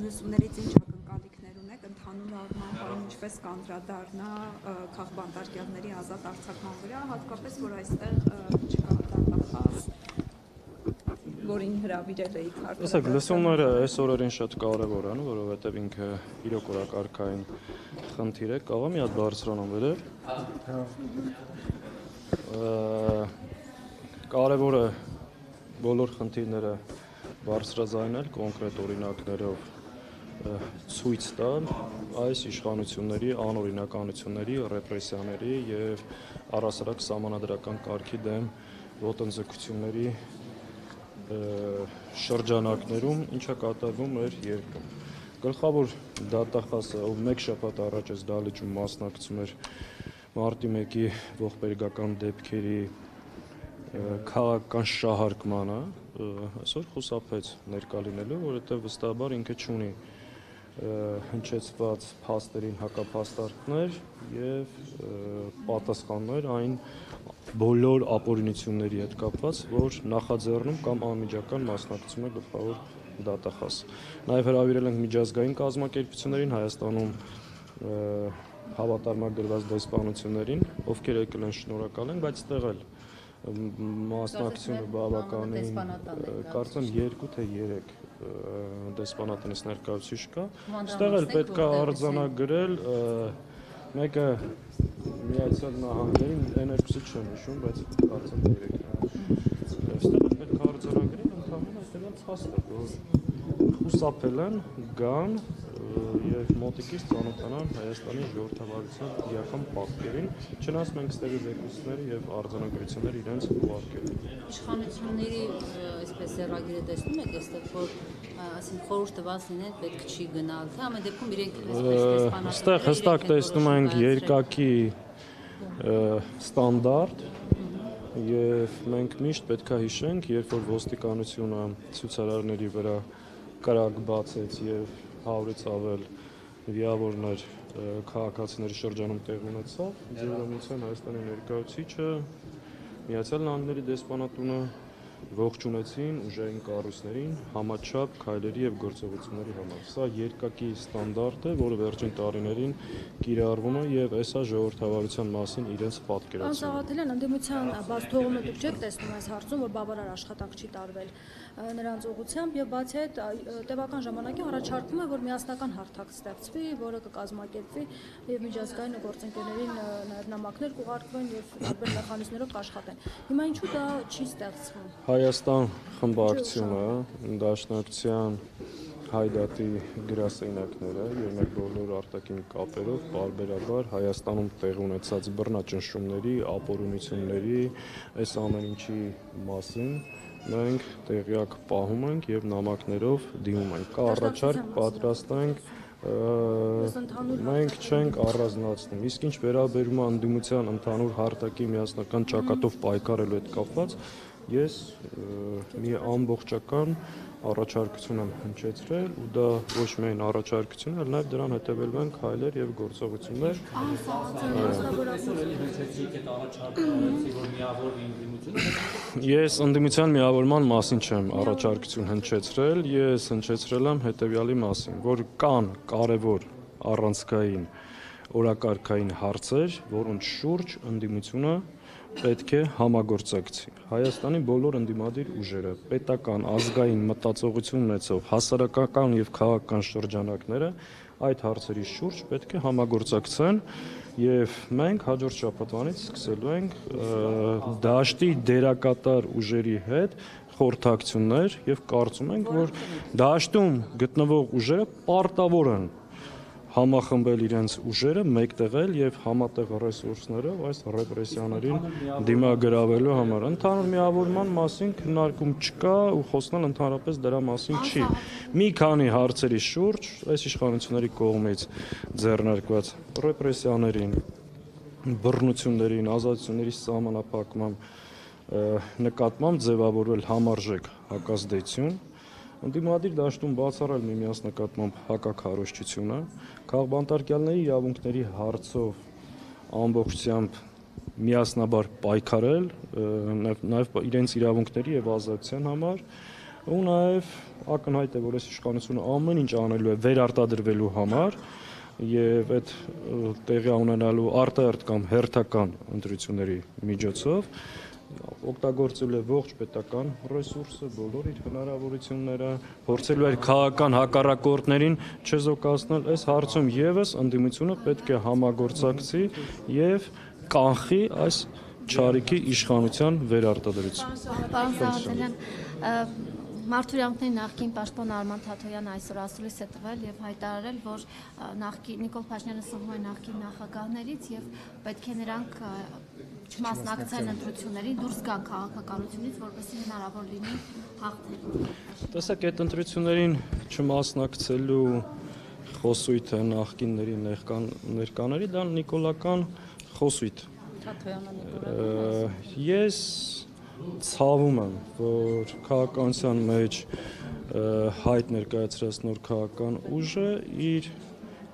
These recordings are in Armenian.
լսումներից ինչ ակնկալիքներ ունեք, ընդհանուր առմամբ ինչպես կանդրադառնա քաղբանտարկյալների ազատ արձակման վրա, հատկապես որ այստեղ չկա դատախազ, որին հրավիրել էիք հարկադարձ։ Տեսեք, լսումները այս օրերին շատ կարևոր են, որովհետև ինքը իրոք օրակարգային խնդիր է, կարող է մի հատ բարձրանամ վերև։ Կարևոր է բոլոր խնդիրները բարձրաձայնել կոնկրետ օրինակներով ցույց տալ այս իշխանությունների անօրինականությունների, ռեպրեսիաների եւ առասարակ սահմանադրական կարգի դեմ ոտնձգությունների շրջանակներում, ինչա կատարվում էր երկրում։ Գլխավոր դատախազը, ով մեկ շաբաթ առաջ այս դահլիճում մասնակցում էր մարտի 1-ի ողբերգական դեպքերի քաղաքական շահարկմանը, այսօր խուսափեց ներկա լինելու, որովհետև վստահաբար ինքը չունի հնչեցված փաստերին հակափաստարկներ եւ պատասխաններ այն բոլոր ապօրինությունների հետ կապված, որ նախաձեռնում կամ անմիջական մասնակցում է գլխավոր դատախազ։ Նաեւ հրավիրել ենք միջազգային կազմակերպություններին Հայաստանում հավատարմագրված դեսպանություններին, ովքեր եկել են շնորհակալ են, բայց ստեղ էլ մասնակցությունը բավականին կարծեմ 2 թե 3 դեսպանատնից ներկայացուցիչ կա։ Ստեղ էլ պետք է արձանագրել մեկը Միացյալ Նահանգների N2-ից չեմ հիշում, բայց կարծեմ 3-ն։ Ստեղ էլ պետք է արձանագրել ընդհանրապես հետևյալ փաստը, որ խուսափել են գան եւ մոտիկից ծանոթանան Հայաստանի ժողովրդավարության իրական պատկերին, չնայած մենք ստեղից եկուսները եւ արձանագրությունները իրենց ուղարկել են։ Իշխանությունների այսպես ձեռագիրը տեսնում եք, այստեղ որ ասին խորհուրդ տված լինեն, պետք չի գնալ, թե ամեն դեպքում իրենք այսպես դեսպանատները այստեղ հստակ տեսնում ենք երկակի ստանդարտ եւ մենք միշտ պետք է հիշենք, երբ որ ոստիկանությունը ցուցարարների վրա կրակ բացեց եւ 100-ից ավել վիավորներ քաղաքացիների շրջանում տեղ ունեցավ, Ձերամիության Հայաստանի ներկայացուցիչը Միացյալ Նահանգների դեսպանատունը ողջունեցին ուժային կառույցներին համաչափ քայլերի եւ գործողությունների համար։ Սա երկակի ստանդարտ է, որը վերջին տարիներին կիրառվում է եւ այսա ժողովրդավարության մասին իրենց պատկերացնում։ Սաղաթելյան, ընդդիմության բաց թողումը դուք չեք տեսնում այս հարցում, որ բավարար աշխատանք չի տարվել նրանց ուղղությամբ եւ բացի այդ տևական ժամանակի առաջարկվում է, որ միասնական հարթակ ստեղծվի, որը կկազմակերպվի եւ միջազգային գործընկերներին նաեւ նամակներ կուղարկվեն եւ տարբեր մեխանիզմներով կաշխատեն։ Հիմա ինչու դա չի ստեղծվում։ Հայաստան խմբակցությունը, Դաշնակցության Հայդատի գրասենյակները եւ մեր բոլոր արտաքին կապերով բարբերաբար Հայաստանում տեղ ունեցած բռնաճնշումների, ապօրինությունների, այս ամեն ինչի մասին մենք տեղյակ պահում ենք եւ նամակներով դիմում ենք։ Կա առաջարկ, պատրաստ ենք, մենք չենք առանձնացնում։ Իսկ ինչ վերաբերում է ընդդիմության ընդհանուր հարթակի միասնական ճակատով պայքարելու հետ կապված, ես մի ամբողջական առաջարկություն եմ հնչեցրել ու դա ոչ միայն առաջարկություն, այլ նաև դրան հետևելու են քայլեր եւ գործողություններ։ Ես ընդդիմության միավորման մասին չեմ առաջարկություն հնչեցրել, ես հնչեցրել եմ հետևյալի մասին, որ կան կարևոր առանցքային օրակարգային հարցեր, որոնց շուրջ ընդդիմությունը պետք է համագործակցի։ Հայաստանի բոլոր ընդդիմադիր ուժերը, պետական, ազգային մտածողություն ունեցող հասարակական եւ քաղաքական շրջանակները այդ հարցերի շուրջ պետք է համագործակցեն եւ մենք հաջորդ շաբաթվանից սկսելու ենք դաշտի դերակատար ուժերի հետ խորհրդակցություններ եւ կարծում ենք, որ դաշտում գտնվող ուժերը պարտավոր են համախմբել իրենց ուժերը, մեկտեղել եւ համատեղ ռեսուրսներով այս ռեպրեսիաներին դիմագրավելու համար։ Ընդհանուր միավորման մասին քննարկում չկա ու խոսնել ընդհանրապես դրա մասին չի։ Մի քանի հարցերի շուրջ այս իշխանությունների կողմից ձեռնարկված ռեպրեսիաներին, բռնություններին, ազատությունների սահմանափակման նկատմամբ ձևավորվել համարժեք հակազդեցություն Ընդդիմադիր դաշտում բացառել միմյանց նկատմամբ հակաքարոզչությունը, քաղբանտարկյալների իրավունքների հարցով ամբողջությամբ միասնաբար պայքարել, նաև իրենց իրավունքների եւ ազատության համար, ու նաև ակնհայտ է, որ այս իշխանությունը ամեն ինչ անելու է վերարտադրվելու համար եւ այդ տեղի ունենալու արտահերթ կամ հերթական ընտրությունների միջոցով օգտագործելու է ողջ պետական ռեսուրսը, բոլոր իր հնարավորությունները, փորձելու է քաղաքական հակառակորդներին չեզոքացնել, այս հարցում եւս ընդդիմությունը պետք է համագործակցի եւ կանխի այս չարիքի իշխանության վերարտադրությունը։ Պարոն Սաղաթելյան, Մարդու իրավունքների նախկին պաշտպան Արման Թաթոյանը այսօր ասուլիս է տվել եւ հայտարարել, որ Նիկոլ Փաշինյանը սնվում է նախկին նախագահներից եւ պետք է նրանք չմասնակցեն ընտրություններին, դուրս գան քաղաքականությունից, որպեսզի հնարավոր լինի հաղթել։ Տեսեք, այդ ընտրություններին չմասնակցելու խոսույթը նախկինների ներկաների դա նիկոլական խոսույթ։ Ես ցավում եմ, որ քաղաքականության մեջ հայտ ներկայացրած նոր քաղաքական ուժը իր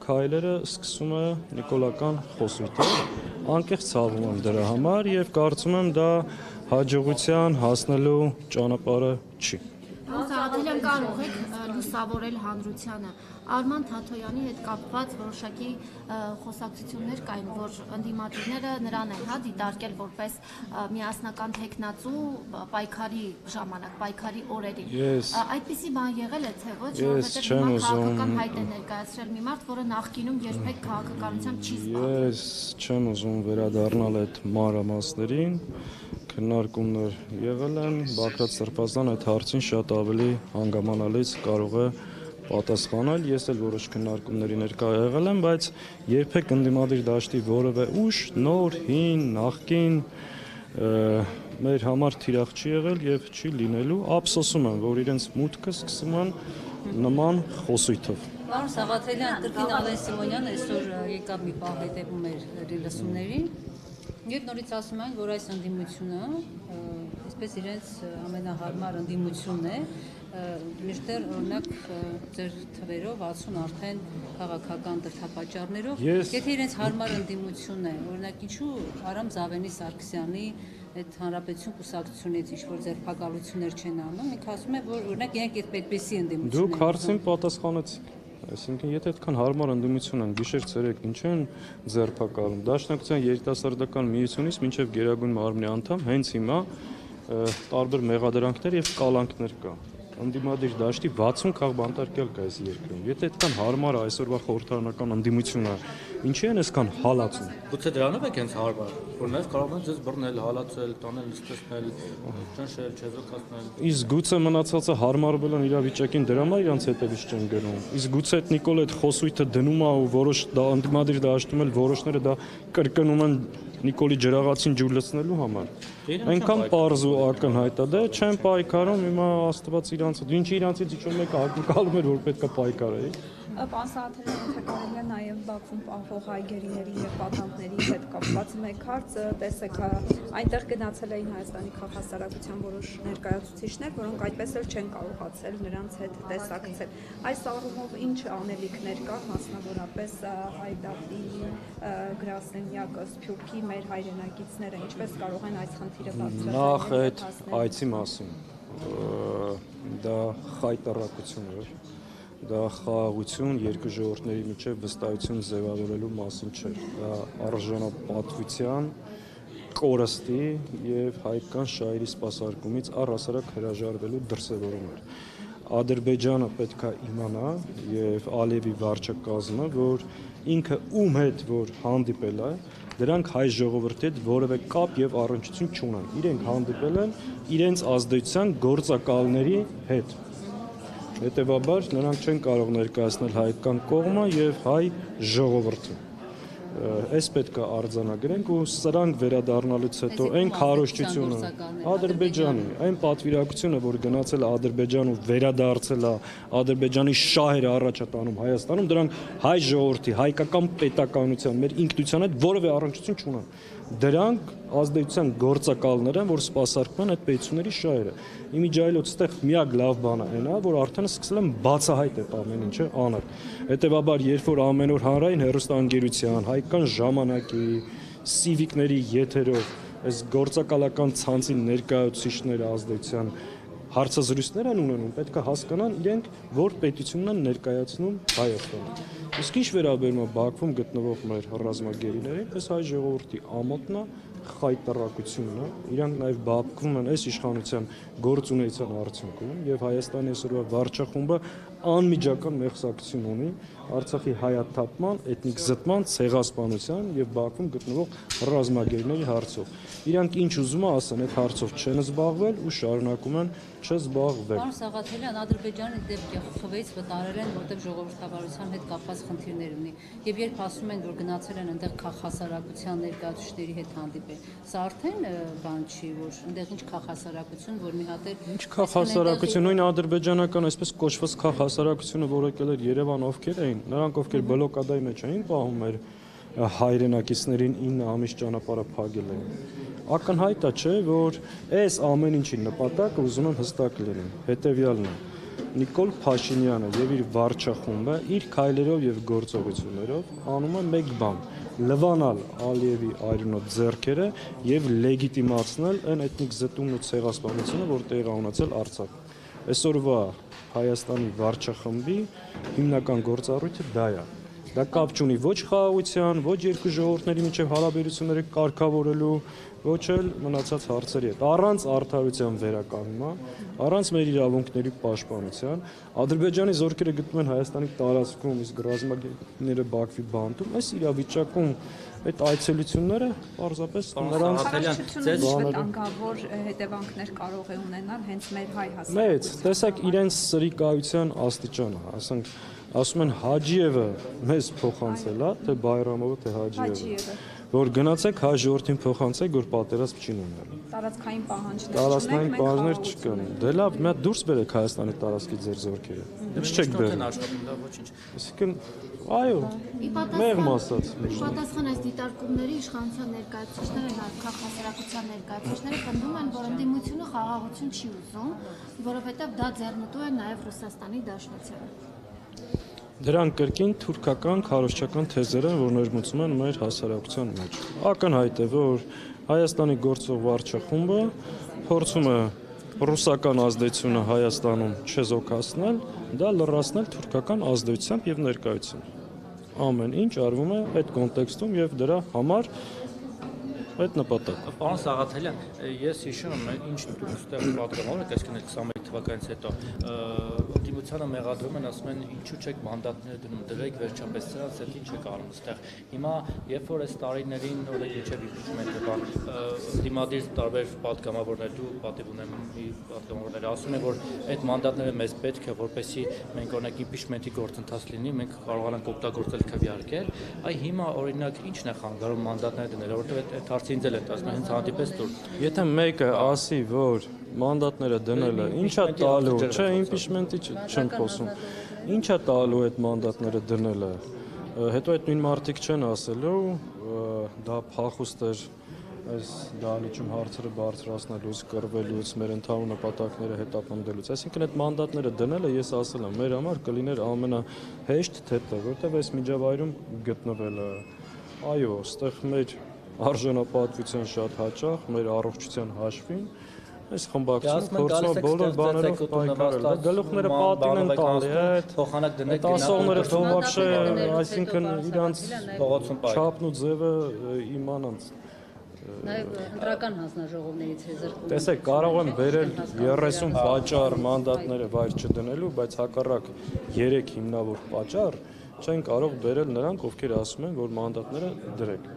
քայլերը սկսում է նիկոլական խոսույթով, անկեղծ ցավում եմ դրա համար եւ կարծում եմ դա հաջողության հասնելու ճանապարհը չի։ Սաղաթելյան, կարող եք լուսավորել հանրությանը Արման Թաթոյանի հետ կապված որոշակի խոսակցություններ կային, որ ընդդիմադիրները նրան են դիտարկել որպես միասնական տեխնացու պայքարի ժամանակ, պայքարի օրերին։ Այդպիսի բան եղել է թե ոչ, որովհետև հիմա քաղաքական հայտ է ներկայացրել մի մարդ, որը նախկինում երբեք քաղաքականությամբ չի զբաղվել։ Ես չեմ ուզում վերադառնալ այդ մանրամասներին, քննարկումներ եղել են, Բագրատ Սրբազան այդ հարցին շատ ավելի հանգամանալից կարող է պատասխանել, ես էլ որոշ քննարկումների ներկա եղել եմ, բայց երբեք ընդդիմադիր դաշտի որևէ ուժ, նոր, հին, նախկին մեր համար թիրախ չի եղել եւ չի լինելու, ափսոսում եմ, որ իրենց մուտքը սկսում են նման խոսույթով։ Պարոն Սաղաթելյան, կրկին Ալեն Սիմոնյանը այսօր եկավ մի պահ հետևում էր լսումներին եւ նորից ասում են, որ այս ընդդիմությունը այսպես իրենց ամենահարմար ընդդիմությունն է, միշտեր օրինակ ձեր թվերով 60 արդեն քաղաքական դրդապատճառներով, եթե իրենց հարմար ընդդիմությունն է, օրինակ ինչու Արամ Զավենի Սարգսյանի այդ հանրապետություն կուսակցությունից ինչ-որ ձերբակալություններ չեն անում, ինքը ասում է, որ օրինակ իրենք այդ այդպեսի ընդդիմություն են։ Դուք հարցին պատասխանեցիք։ Այսինքն, եթե այդքան հարմար ընդդիմություն են, գիշեր-ցերեկ ինչ են ձերբակալում, Դաշնակցության երիտասարդական միությունից մինչև Գերագույն մարմնի անդամ հենց հիմա տարբեր մեղադրանքներ եւ կալանքներ կա։ Ընդդիմադիր դաշտի 60 քաղբանտարկյալ կա այս երկրում։ Եթե այդքան հարմար է այսօրվա խորհրդարանական ընդդիմությունը, ինչի են այսքան հալածում։ Գուցե դրանով եք հենց հարմար, որ նաև կարող են ձեզ բռնել, հալածել, տանել, նստեցնել, ճնշել, չեզոքացնել։ Իսկ գուցե մնացածը հարմարվել են իրավիճակին դրա համար իրանց հետևից չեն գնում։ Իսկ գուցե այդ Նիկոլ այդ խոսույթը դնում է ու որոշ ընդդիմադիր դաշտում էլ որոշները դա կրկնում են Նիկոլի ջրաղացին ջուր լցնելու համար։ Այնքան պարզ ու ակնհայտ է, դե չեն պայքարում, հիմա Աստված իրանց, ինչի իրանցից իջում մեկը ակնկալում էր, որ պետք է պայքարի։ Պարոն Սաղաթելյան, եթե կարելի է նաև Բաքվում պահվող հայգերիների եւ պատանդների հետ կապված մեկ հարց, տեսեք, այնտեղ գնացել էին Հայաստանի քաղաքասարակության որոշ ներկայացուցիչներ, որոնք այդպես էլ չեն կարողացել նրանց հետ տեսակցել։ Այս առումով ինչ անելիքներ կա, մասնավորապես Հայդատի, Գրասենյակը, Սփյուռքի մեր հայրենակիցները ինչպես կարող են այս խնդիրը բարձրացնել։ Նախ այդ այցի մասին, դա խայտառակություն էր։ Դա խաղաղություն երկու ժողովուրդների միջև վստահություն ձևավորելու մասին չէ։ Դա արժանապատվության, կորստի եւ հայկական շահերի սպասարկումից առհասարակ հրաժարվելու դրսևորում էր։ Ադրբեջանը պետք է իմանա եւ Ալիևի վարչակազմը, որ ինքը ում հետ որ հանդիպել է, դրանք հայ ժողովրդի հետ որևէ կապ եւ առնչություն չունեն։ Իրենք հանդիպել են իրենց ազդեցության գործակալների հետ։ Հետևաբար նրանք չեն կարող ներկայացնել հայկական կողմը եւ հայ ժողովրդը։ Այս պետք է արձանագրենք ու սրանք վերադառնալուց հետո այն քարոզչությունը Ադրբեջանի, այն պատվիրակությունը, որ գնացել է Ադրբեջան ու վերադարձել է Ադրբեջանի շահերը առաջ է տանում Հայաստանում, դրանք հայ ժողովրդի, հայկական պետականության, մեր ինքնության հետ որևէ առնչություն չունեն։ Դրանք ազդեցության գործակալներ են, որ սպասարկում են այդ պետությունների շահերը։ Իմիջայլոց այդտեղ միակ լավ բանը այն է, որ արդեն սկսել են բացահայտ այդ ամեն ինչը անել։ Հետևաբար, երբ որ ամեն օր հանրային հեռուստաընկերության, հայկական ժամանակի, սիվիկների եթերով այս գործակալական ցանցի ներկայացուցիչները ազդեցության հարցազրույցներ են ունենում, պետք է հասկանան իրենք որ պետությունն են ներկայացնում Հայաստանը։ Իսկ ինչ վերաբերում է Բաքվում գտնվող մեր ռազմագերիներին, այս հայ ժողովրդի ամոթն է, խայտարակությունն է, իրանք նաև Բաքվում են այս իշխանության գործունեության արդյունքում եւ Հայաստանի այսօրվա վարչախումբը անմիջական մեղսակցություն ունի Արցախի հայաթափման, էթնիկ զտման, ցեղասպանության եւ Բաքվում գտնվող ռազմագերիների հարցով։ Իրանք ինչ ուզում է ասեն, այդ հարցով չեն զբաղվել ու շարունակում են չզբաղվել։ Պարոն Սաղաթելյան, Ադրբեջանի դեպքը խվից վտարել են, որտեղ ժողովրդավարության հետ կապված խնդիրներ ունի։ Եվ երբ ասում են, որ գնացել են այնտեղ քաղաքասարակության ներկայացուցիչների հետ հանդիպել, սա արդեն բան չի, որ այնտեղ ինչ քաղաքասարակություն, որ մի հատ էլ Ինչ քաղաքասարակություն, նույն ադրբեջանական այսպես կոչված քաղաքասարակությունը, որ եկել էր Երևան, ովքեր էին, նրանք ովքեր բլոկադայի մեջ էին պահում մեր հայրենակիցներին 9 ամիս ճանապարհը փակել էին։ Ակնհայտ է, չէ, որ այս ամեն ինչի նպատակը ուզում են հստակ լինի, հետևյալն է. Նիկոլ Փաշինյանը եւ իր վարչախումբը իր քայլերով եւ գործողություններով անում են մեկ բան՝ լվանալ Ալիևի այրունոտ ձեռքերը եւ լեգիտիմացնել այն էթնիկ զտումն ու ցեղասպանությունը, որ տեղի ունեցել Արցախում։ Այսօրվա Հայաստանի վարչախմբի հիմնական գործառույթը դա է։ Դա կապ չունի ոչ խաղաղության, ոչ երկու ժողովուրդների միջև հարաբերությունները կարգավորելու, ոչ էլ մնացած հարցերի հետ։ Առանց արդարության վերականգնման, առանց մեր իրավունքների պաշտպանության, Ադրբեջանի զորքերը գտնվում են Հայաստանի տարածքում, իսկ ռազմագերիները Բաքվի բանտում, այս իրավիճակում այդ այցելությունները պարզապես նրանց Հարցությունները վտանգավոր հետևանքներ կարող է ունենալ հենց մեր հայ հասարակության։ մեծ, տեսեք իրենց սրիկայության աստիճանը, ասենք ասում են Հաջիևը մեզ փոխանցել է, թե Բայրամովը, թե Հաջիևը, որ գնացեք հայ ժողովրդին փոխանցեք, որ պատերազմ չի ունենալու։ Տարածքային պահանջներ Տարածքային պահանջներ չկան։ Դե լավ, մի հատ դուրս բերեք Հայաստանի տարածքից ձեր զորքերը։ Ինչ չեք բերում։ Այսինքն, այո, մեղմ ասած։ Պատասխան այս դիտարկումների իշխանության ներկայացուցիչները, նաև քաղաքասարակության ներկայացուցիչները պնդում են, որ ընդդիմությունը խաղաղություն չի ուզում, որովհետև դա ձեռնտու է նաև Ռուսաստանի Դաշնությանը։ Դրանք կրկին թուրքական քարոզչական թեզեր են, որ ներմուծում են մեր հասարակության մեջ։ Ակնհայտ է, որ Հայաստանի գործող վարչախումբը փորձում է ռուսական ազդեցությունը Հայաստանում չեզոքացնել, դա լրացնել թուրքական ազդեցությամբ եւ ներկայությամբ։ Ամեն ինչ արվում է այդ կոնտեքստում եւ դրա համար այդ նպատակով։ Պարոն Սաղաթելյան, ես հիշում եմ, ինչ դուք ստեղ պատգամավոր եք, այսինքն 21 թվականից հետո դիմությանը մեղադրում են, ասում են ինչու չեք մանդատները դնում, դրեք վերջապես սրանց հետ ինչ եք անում այստեղ։ Հիմա երբ որ այս տարիներին օրենք միջև impeachment-ը բան դիմադիր տարբեր պատգամավորներ դու պատիվ ունեմ պատգամավորները ասում են, որ այդ մանդատները մեզ պետք է, որպեսզի մենք օրինակ impeachment-ի գործընթաց լինի, մենք կարողանանք օգտագործել քվեարկել։ Այ հիմա օրինակ ի՞նչն է խանգարում մանդատները դնել, որովհետև այդ հարցը ինձ էլ է ասում, հենց հանդիպես դուր։ Եթե մեկը ասի, որ մանդատները դնելը ինչա տալու, չէ, impeachment-ի չեմ խոսում։ Ինչա տալու այդ մանդատները դնելը։ Հետո այդ նույն մարդիկ չեն ասելու, դա փախուստ էր այս դահլիճում հարցերը բարձրացնելուց, կռվելուց, մեր ընդհանուր նպատակները հետապնդելուց։ Այսինքն այդ մանդատները դնելը ես ասել եմ, մեր համար կլիներ ամենահեշտ թեթը, որտեղ այս միջավայրում գտնվելը։ Այո, այստեղ մեր արժանապատվության շատ հաճախ, մեր առողջության հաշվին այս խմբակցությունը փորձում է բոլոր բաներով պայքարել։ Գլուխները պատին են տալի, փոխանակ դնեք ասողները թող вообще, այսինքն իրանց փողոցում պայք։ չափն ու ձևը իմանան։ նաև ընտրական հանձնաժողովներից է զրկում։ Տեսեք, կարող եմ վերել 30 պատճառ մանդատները վայր չդնելու, բայց հակառակ 3 հիմնավոր պատճառ չեն կարող վերել նրանք, ովքեր ասում են, որ մանդատները դրեք։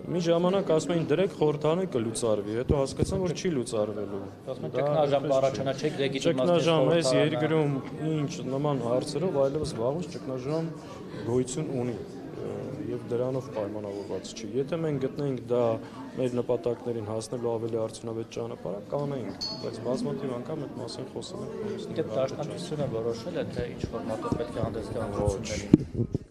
Մի ժամանակ ասում էին դրեք խորհրդանը կլուծարվի, հետո հասկացան, որ չի լուծարվելու։ Ասում են ճգնաժամ առաջանա, չեք լեգիտիմացնել։ Ճգնաժամ այս երկրում ինչ նման հարցերով այլևս վաղուց ճգնաժամ գոյություն ունի եւ դրանով պայմանավորված չի։ Եթե մենք գտնենք դա մեր նպատակներին հասնելու ավելի արդյունավետ ճանապարհ, կանենք, բայց բազմաթիվ անգամ այդ մասին խոսել ենք։ Դե դաշնակցությունը որոշել է, թե ինչ ֆորմատով պետք է հանդես գա հանրություններին։